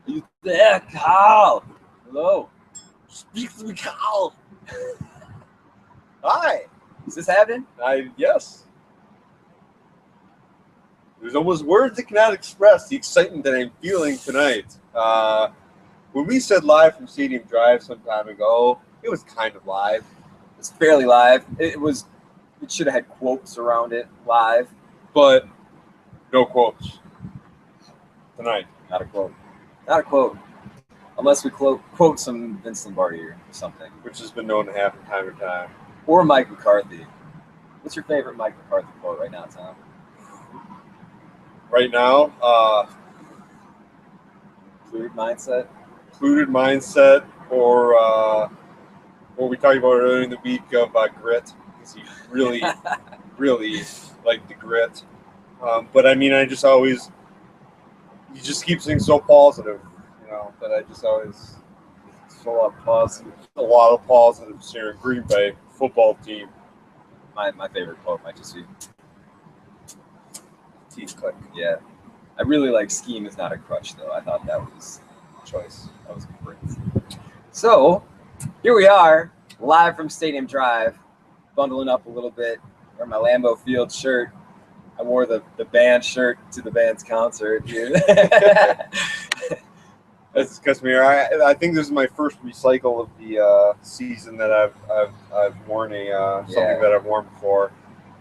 You there, Carl? Hello. Speak to me, Carl. Hi. Is this happening? Yes. There's almost words that cannot express the excitement that I'm feeling tonight. When we said live from Stadium Drive some time ago, it was kind of live. It's fairly live. It should have had quotes around it live. But no quotes tonight. Not a quote. Not a quote. Unless we quote some Vince Lombardi or something. Which has been known to happen time to time. Or Mike McCarthy. What's your favorite Mike McCarthy quote right now, Tom? Right now, Included mindset. included mindset, or what we talked about earlier in the week of grit, because he really, really liked the grit. But I mean, he just keeps things so positive, that I just always a lot of positives here in Green Bay football team. My favorite quote might just be Teeth click. Yeah. I really like scheme is not a crutch, though. I thought that was a choice. That was great. So, here we are, live from Stadium Drive, bundling up a little bit. Wearing my Lambeau Field shirt. I wore the band shirt to the band's concert. That's Casimir. I think this is my first recycle of the season that I've worn something that I've worn before.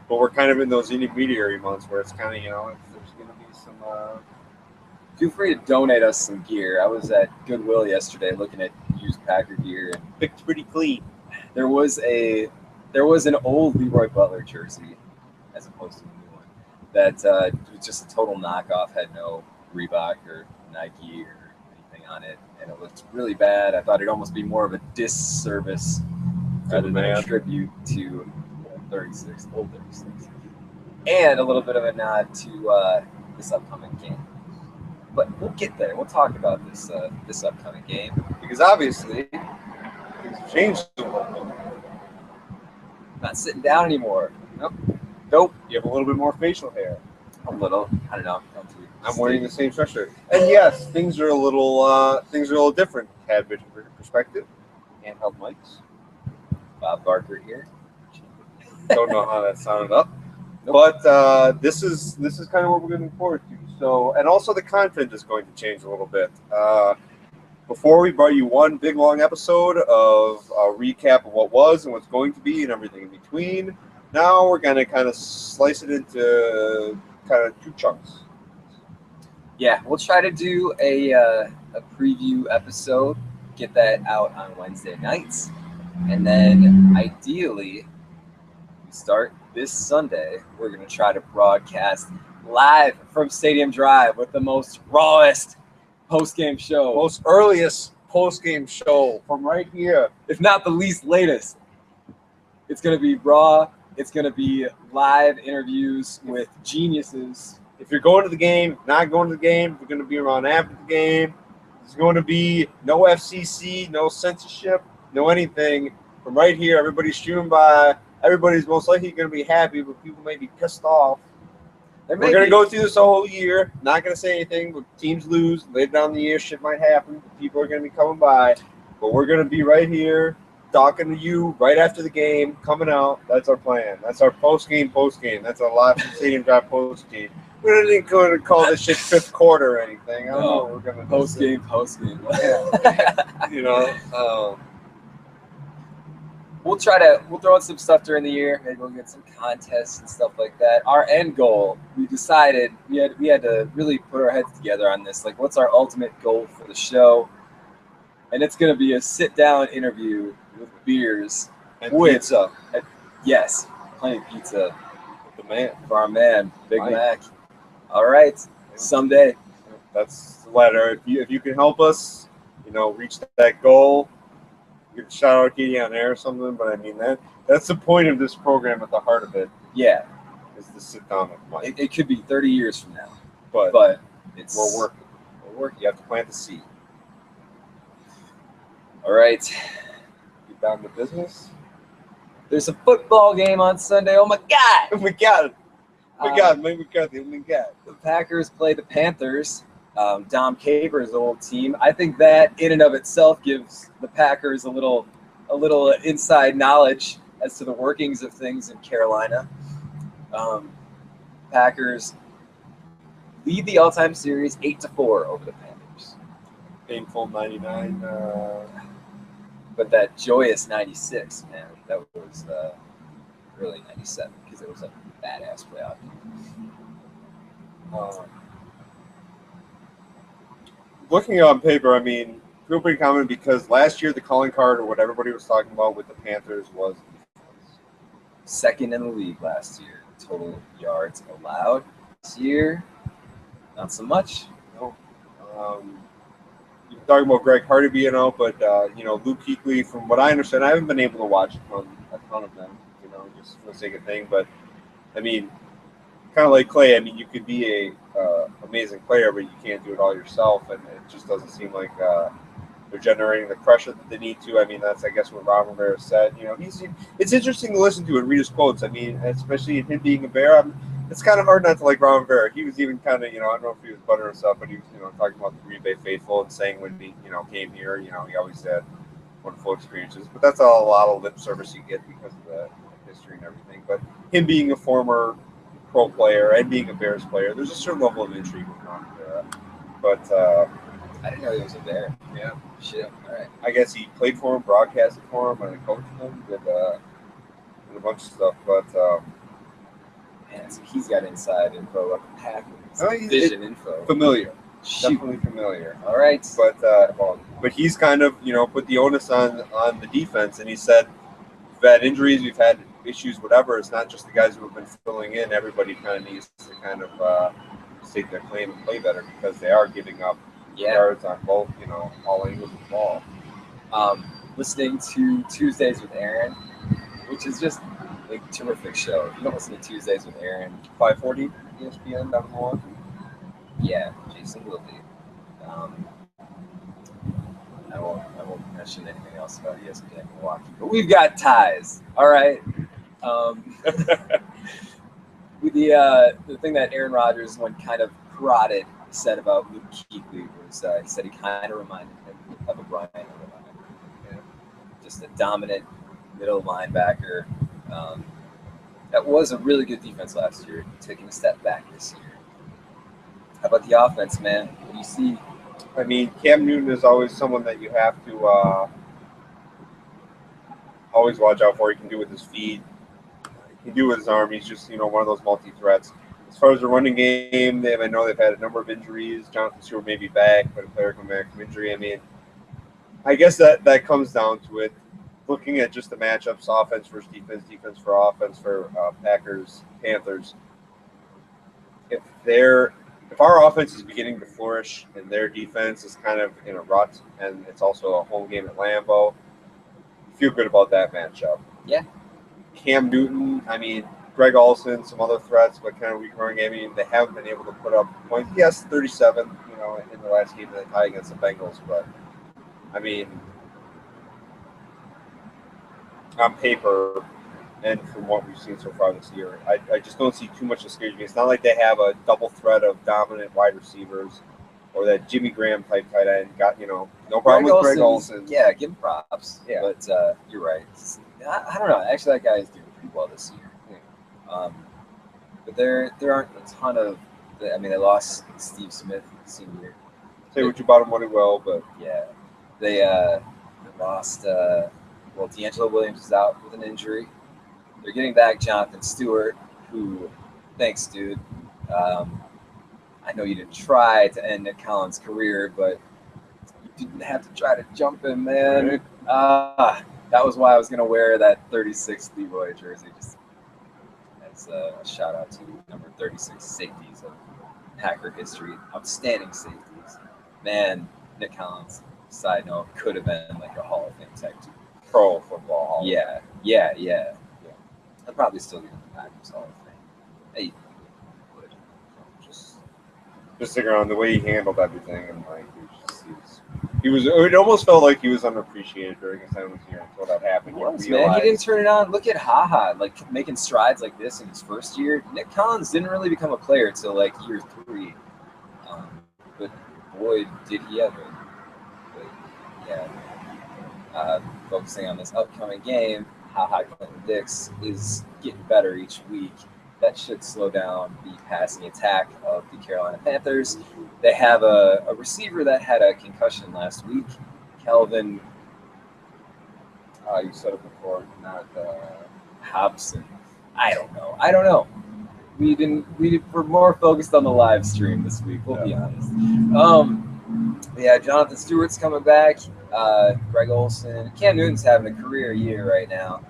But we're kind of in those intermediary months where it's kind of, if there's going to be some... Feel free to donate us some gear. I was at Goodwill yesterday looking at used Packer gear. And picked pretty clean. There was an old Leroy Butler jersey, as opposed to a new one, that was just a total knockoff, had no Reebok or Nike or anything on it, and it looked really bad. I thought it'd almost be more of a disservice rather than a tribute to old 36, and a little bit of a nod to this upcoming game. But we'll get there. We'll talk about this upcoming game, because obviously things have changed a little bit. Not sitting down anymore. Nope. You have a little bit more facial hair. A little. I don't know. I'm wearing the same sweatshirt. And yes, things are a little different. Had vision perspective. Handheld mics. Bob Barker here. Don't know how that sounded up. Nope. But this is kind of what we're looking forward to. So, and also the content is going to change a little bit. Before we brought you one big long episode of a recap of what was and what's going to be and everything in between. Now we're going to kind of slice it into kind of two chunks. Yeah, we'll try to do a preview episode, get that out on Wednesday nights, and then ideally we start this Sunday. We're going to try to broadcast live from Stadium Drive with the most rawest post-game show. Most earliest post-game show from right here. If not the least latest. It's going to be raw. It's going to be live interviews with geniuses. If you're going to the game, not going to the game, we're going to be around after the game. There's going to be no FCC, no censorship, no anything. From right here, everybody's streaming by. Everybody's most likely going to be happy, but people may be pissed off. We're going to go through this whole year. Not going to say anything. But teams lose. Later down the year, shit might happen. People are going to be coming by. But we're going to be right here talking to you right after the game, coming out. That's our plan. That's our post-game. That's our live from Stadium Drive post-game. We're not even going to call this shit fifth quarter or anything. I don't know what we're going to do. Post-game. Yeah. We'll throw in some stuff during the year. Maybe we'll get some contests and stuff like that. Our end goal, we decided we had to really put our heads together on this. Like, what's our ultimate goal for the show? And it's going to be a sit-down interview with beers and pizza. Yes, plenty of pizza. For our man, Big Mac. All right, someday. That's the letter. If you can help us, reach that goal. You can shout out Katie on air or something, but I mean that's the point of this program at the heart of it. Yeah. Is to sit down with Mike. It could be 30 years from now. But we're working. You have to plant the seed. All right. Get down to business. There's a football game on Sunday. Oh my God! Oh my God! Oh my God! The Packers play the Panthers. Dom Capers' old team. I think that in and of itself gives the Packers a little inside knowledge as to the workings of things in Carolina. Packers lead the all-time series 8-4 over the Panthers. Painful 99. But that joyous 96, man, that was really 97 because it was a badass playoff game. Looking on paper, I mean, feel pretty common because last year the calling card or what everybody was talking about with the Panthers was second in the league last year. Total yards allowed. This year, not so much. No. You're talking about Greg Hardy being out, but Luke Kuechly, from what I understand, I haven't been able to watch a ton of them, just for the sake of thing. But I mean, kind of like Clay. I mean, you could be a amazing player, but you can't do it all yourself, and it just doesn't seem like they're generating the pressure that they need to. I mean, that's I guess what Ron Rivera said. It's interesting to listen to and read his quotes. I mean, especially him being a Bear. It's kind of hard not to like Ron Rivera. He was even kind of, I don't know if he was buttering himself, but he was, talking about the Green Bay faithful and saying when he, came here, he always had wonderful experiences. But that's a lot of lip service you get because of the history and everything. But him being a former pro player and being a Bears player, there's a certain level of intrigue with Ron Rivera. But I didn't know he was a Bear. Yeah. Shit. All right. I guess he played for him, broadcasted for him, and coached him, did a bunch of stuff. But man, so he's got inside info about the Packers. Vision info. Familiar. Shoot. Definitely familiar. All right. But he's kind of, put the onus on the defense, and he said, we've had injuries, we've had issues, whatever. It's not just the guys who have been filling in. Everybody kind of needs to kind of stake their claim and play better because they are giving up yards on both, all angles of the ball. Listening to Tuesdays with Aaron, which is just a terrific show. If you don't listen to Tuesdays with Aaron, 540 ESPN down in Milwaukee. Yeah, Jason Wilde. I won't mention anything else about ESPN Milwaukee, but we've got ties. All right. The thing that Aaron Rodgers, when kind of prodded, said about Luke Kuechly was he said he kind of reminded him of a Brian Urlacher. Just a dominant middle linebacker. That was a really good defense last year, taking a step back this year. How about the offense, man? What do you see? I mean, Cam Newton is always someone that you have to always watch out for. He can do with his feet. He can do with his arm. He's just, one of those multi-threats. As far as the running game, I know they've had a number of injuries. Jonathan Stewart may be back, but a player coming back from injury. I mean, I guess that comes down to it. Looking at just the matchups, offense versus defense, defense for offense for Packers, Panthers. If our offense is beginning to flourish and their defense is kind of in a rut, and it's also a home game at Lambeau, feel good about that matchup. Yeah. Cam Newton, I mean, Greg Olsen, some other threats, but kind of weak running game. I mean, they haven't been able to put up points. Yes, 37, in the last game they tie against the Bengals, but I mean, on paper and from what we've seen so far this year, I just don't see too much discouragement. It's not like they have a double threat of dominant wide receivers or that Jimmy Graham type tight end. Got, no problem with Greg Olsen. Yeah, give him props. Yeah. But you're right. I don't know. Actually, that guy is doing pretty well this year. Yeah. But there aren't a ton of. I mean, they lost Steve Smith senior. Say what you bought him really well, but yeah, they lost. Well, D'Angelo Williams is out with an injury. They're getting back Jonathan Stewart, who, thanks, dude. I know you didn't try to end Nick Collins' career, but you didn't have to try to jump him, man. That was why I was going to wear that 36 Leroy jersey, just as a shout out to number 36 safeties of Packer history. Outstanding safeties. Man, Nick Collins, side note, could have been like a Hall of Fame type team. Pro football. Yeah. I'd probably still be in the Packers Hall of Fame. Hey, would. Just stick around the way he handled everything, and like he was. It almost felt like he was underappreciated during his time here until that happened. Man, he didn't turn it on. Look at Haha, like making strides like this in his first year. Nick Collins didn't really become a player until like year 3. But boy, did he ever. But, yeah. Focusing on this upcoming game, how Clinton Dix is getting better each week. That should slow down the passing attack of the Carolina Panthers. They have a receiver that had a concussion last week, Kelvin. You said it before, not Hobson. I don't know. We're more focused on the live stream this week. We'll be honest. Yeah, Jonathan Stewart's coming back. Greg Olson, Cam Newton's having a career year right now.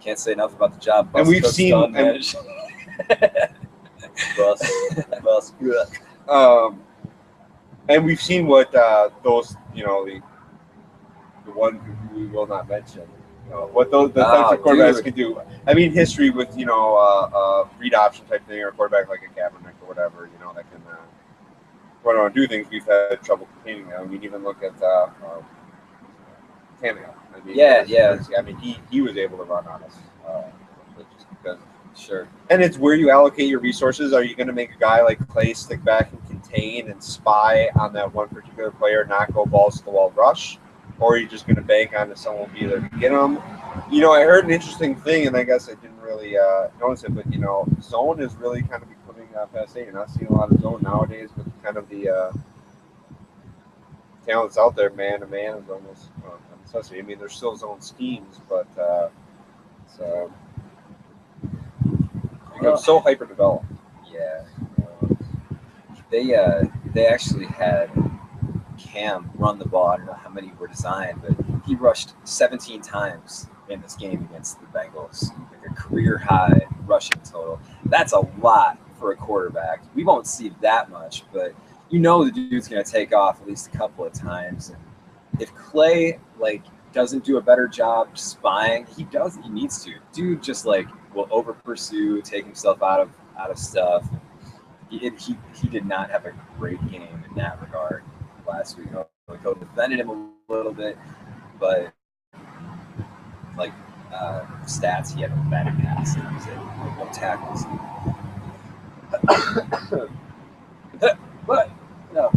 Can't say enough about the job. And we've seen Bus. and we've seen what those, the one who we will not mention, what those the types of quarterbacks can do. I mean, history with read option type thing, or a quarterback like a Kaepernick or whatever, that can do things. We've had trouble containing them. I mean, even look at Tannehill. I mean, I mean, he was able to run on us just because. Sure. And it's where you allocate your resources. Are you going to make a guy like Clay stick back and contain and spy on that one particular player, not go balls to the wall rush? Or are you just going to bank on that someone will be there to get him? I heard an interesting thing, and I guess I didn't really notice it, but, zone is really kind of becoming passe. You're not seeing a lot of zone nowadays, but kind of the talents out there, man to man, is almost a necessity. I mean, there's still zone schemes, but it's become so hyper-developed. Yeah. They actually had Cam run the ball. I don't know how many were designed, but he rushed 17 times in this game against the Bengals, like a career high rushing total. That's a lot for a quarterback. We won't see that much, but the dude's going to take off at least a couple of times. And if Clay doesn't do a better job spying, he needs to. Dude just will over pursue, take himself out of stuff. He did not have a great game in that regard last week. The coach defended him a little bit, but stats, he had a bad pass. And was no tackles. But no.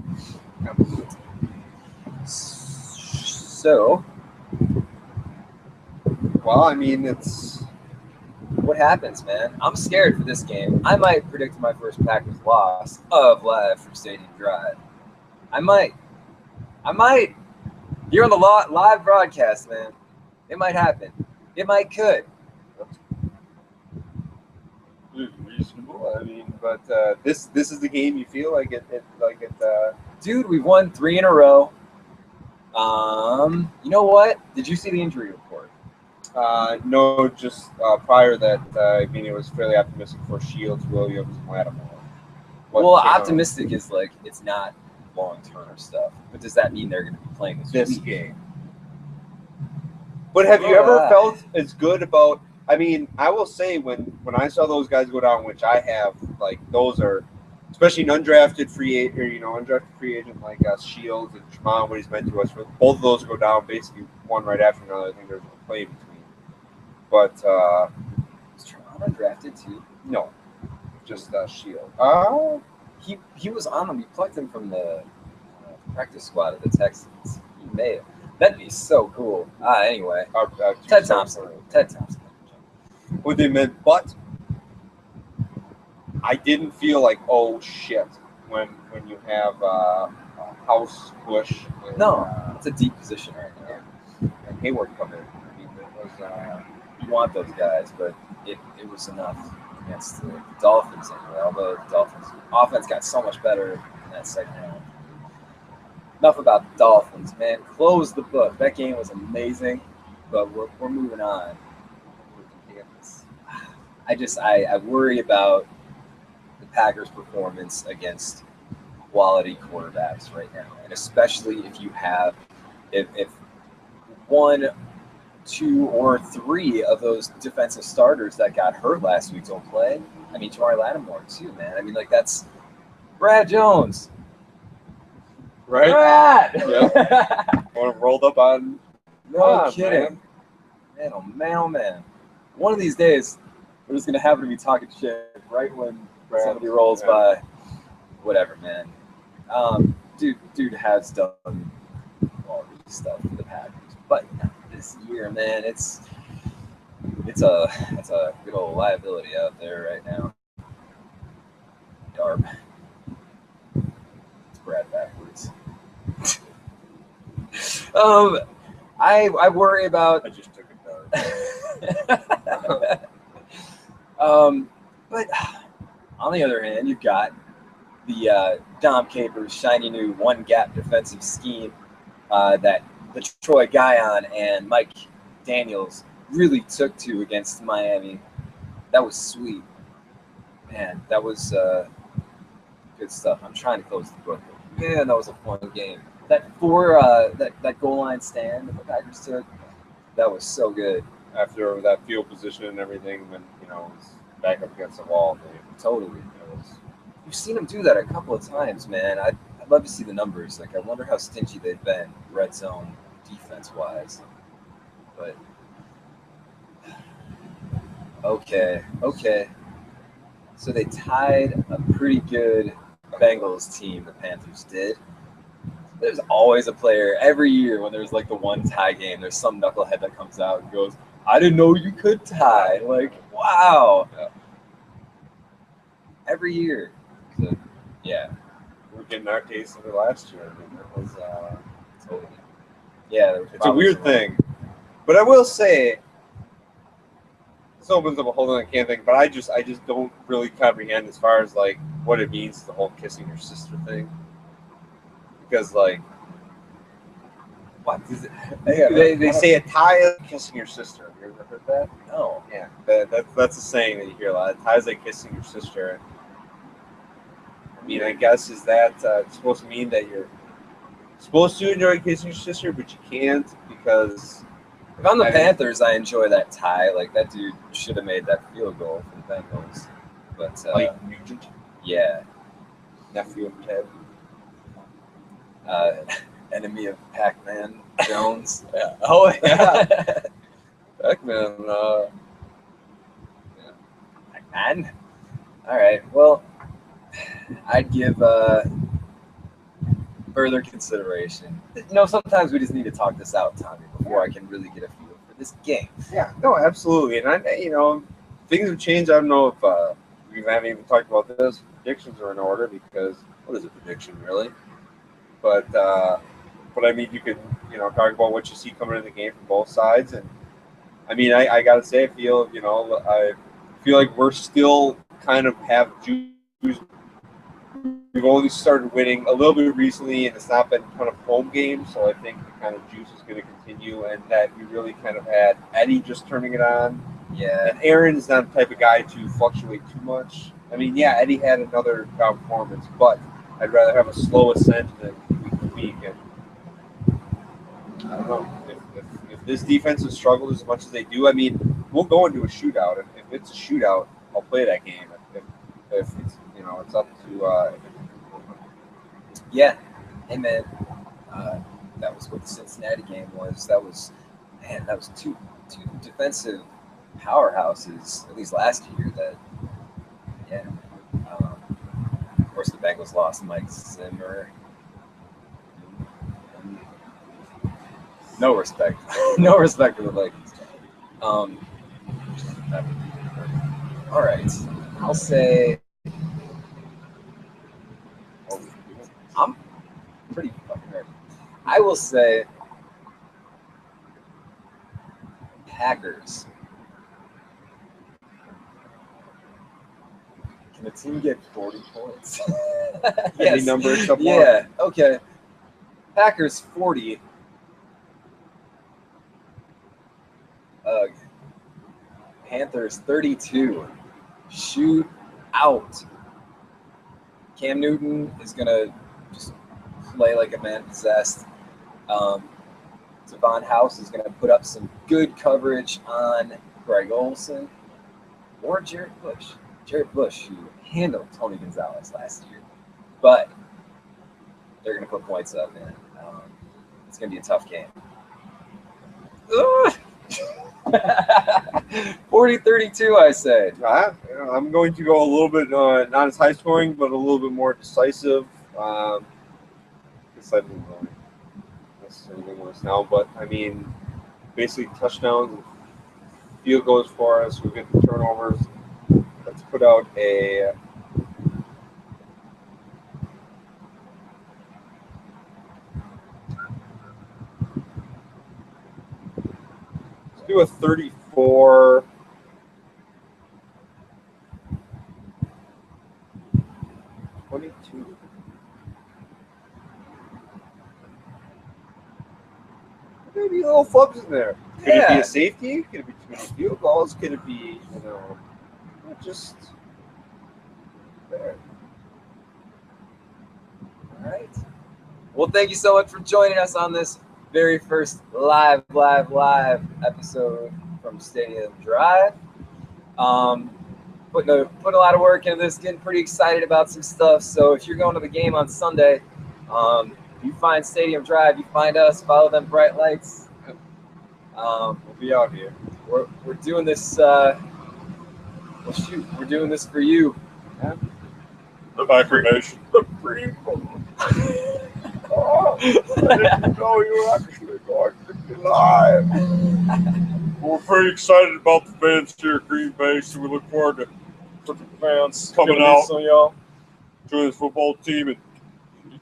So, well, I mean, it's what happens, man. I'm scared for this game. I might predict my first Packers loss of live from Stadium Drive. I might. You're on the live broadcast, man. It might happen. It could. Reasonable. I mean, but this is the game you feel like it. Dude, we've won 3 in a row. You know what? Did you see the injury report? No, just prior that. I mean, it was fairly optimistic for Shields, Williams, and Lattimore. Well, optimistic is it's not long-term stuff. But does that mean they're going to be playing this game? But have you ever felt as good about? I mean, I will say when I saw those guys go down, which I have, those are, especially an undrafted free agent like Shields and Tremont, what he's meant to us. For both of those go down, basically one right after another. I think there's a play in between. But is Tremont undrafted too? No, just Shields. He was on them. We plucked him from the practice squad of the Texans. He made it. That'd be so cool. Anyway, Ted Thompson. What they meant, but I didn't feel like, oh shit, when you have House, Bush. And, it's a deep position right now. And Hayward come in. I mean, it was. You want those guys, but it was enough against the Dolphins anyway. Although the Dolphins' offense got so much better in that second round. Enough about the Dolphins, man. Close the book. That game was amazing, but we're moving on. I worry about the Packers' performance against quality quarterbacks right now, and especially if you have if 1, 2, or 3 of those defensive starters that got hurt last week don't play. I mean, Jamari Lattimore too, man. I mean, that's Brad Jones. Right? Brad! Yep. Rolled up on. No kidding. Man, oh man. One of these days, we're just going to happen to be talking shit right when somebody rolls by. whatever, man. Dude has done all this stuff for the Packers, but this year, man, it's a good old liability out there right now. Darb. It's Brad backwards. um, I worry about. I just took a dart. But on the other hand, you've got the Dom Capers' shiny new one-gap defensive scheme that Troy Guion and Mike Daniels really took to against Miami. That was sweet, man. That was good stuff. I'm trying to close the book. Man, that was a fun game. That goal line stand that the Packers took, that was so good. After that field position and everything, when it was back up against the wall, Totally. You've seen them do that a couple of times, man. I'd love to see the numbers. Like, I wonder how stingy they've been red zone defense-wise. But okay. So they tied a pretty good Bengals team, the Panthers did. There's always a player every year when there's like the one tie game. There's some knucklehead that comes out and goes, "I didn't know you could tie." Like, wow. Yeah. Every year. So, yeah. We're getting our taste of it last year. I mean, that was Totally. Yeah. it's a weird thing, but I will say this opens up a whole other can of thing. But I just don't really comprehend as far as like what it means, the whole kissing your sister thing. Because like, What is it? they say a tie is like kissing your sister. Have you ever heard that? No. Yeah, that's a saying that you hear a lot. A tie is like kissing your sister. I mean, I guess is that supposed to mean that you're supposed to enjoy kissing your sister, but you can't because If I'm the Panthers, I enjoy that tie. Like, that dude should have made that field goal for the Bengals. But like Nugent, yeah, nephew of Ted. enemy of Pac-Man Jones. Yeah. Oh yeah, Pac-Man. Pac-Man. All right. Well, I'd give further consideration. Sometimes we just need to talk this out, Tommy, before I can really get a feel for this game. Yeah, no, absolutely. And things have changed. I don't know if we haven't even talked about this. Predictions are in order because what is a prediction really? But I mean, you could talk about what you see coming in the game from both sides. And I mean, I gotta say, I feel like we're still kind of have juice. We've only started winning a little bit recently, and it's not been a ton of home games. So I think the kind of juice is going to continue, and that we really kind of had Eddie just turning it on. Yeah. And Aaron's not the type of guy to fluctuate too much. I mean, yeah, Eddie had another down performance, but I'd rather have a slow ascent than week to week. And I don't know if this defense has struggled as much as they do. I mean, we'll go into a shootout. If it's a shootout, I'll play that game. If it's it's up to. Yeah. Hey, man. That was what the Cincinnati game was. That was two defensive powerhouses, at least last year. That, yeah. Of course, the Bengals lost Mike Zimmer. No respect. No respect for the Vikings. All right. I'll say I'm pretty fucking ready. I will say Packers. Can the team get 40 points? Any number except one. Yeah, okay. Packers 40. Panthers 32. Shoot out. Cam Newton is going to just play like a man possessed. Devon House is going to put up some good coverage on Greg Olsen or Jared Bush. Jared Bush, who handled Tony Gonzalez last year. But they're going to put points up, man. It's going to be a tough game. 40-32, I say. I'm going to go a little bit not as high scoring, but a little bit more decisive. Decided not necessarily worse now, but I mean, basically touchdowns, and field goals for us. We get the turnovers. Let's put out a. Let's do a 34. 22. Maybe little flubs in there. Could it be a safety? Could it be too many field goals? Could it be, just there? All right. Well, thank you so much for joining us on this very first live episode from Stadium Drive. Putting a lot of work into this, getting pretty excited about some stuff. So if you're going to the game on Sunday, you find Stadium Drive, you find us, follow them bright lights. We'll be out here. We're doing this. We're doing this for you. Yeah. The Micronation. The people. Oh, I didn't know you were actually going to be live. We're pretty excited about the fans here at Green Bay, so we look forward to the fans coming out, y'all. join the football team, and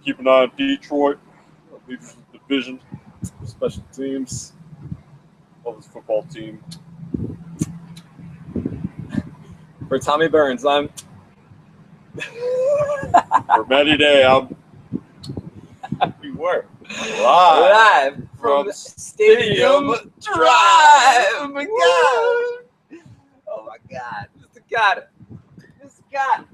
keep an eye on Detroit. Leaders of the division, special teams. Love this football team. For Tommy Burns, I'm. For Matty Day, We were live from Stadium Drive. Oh my God. Oh my God. Mr. God.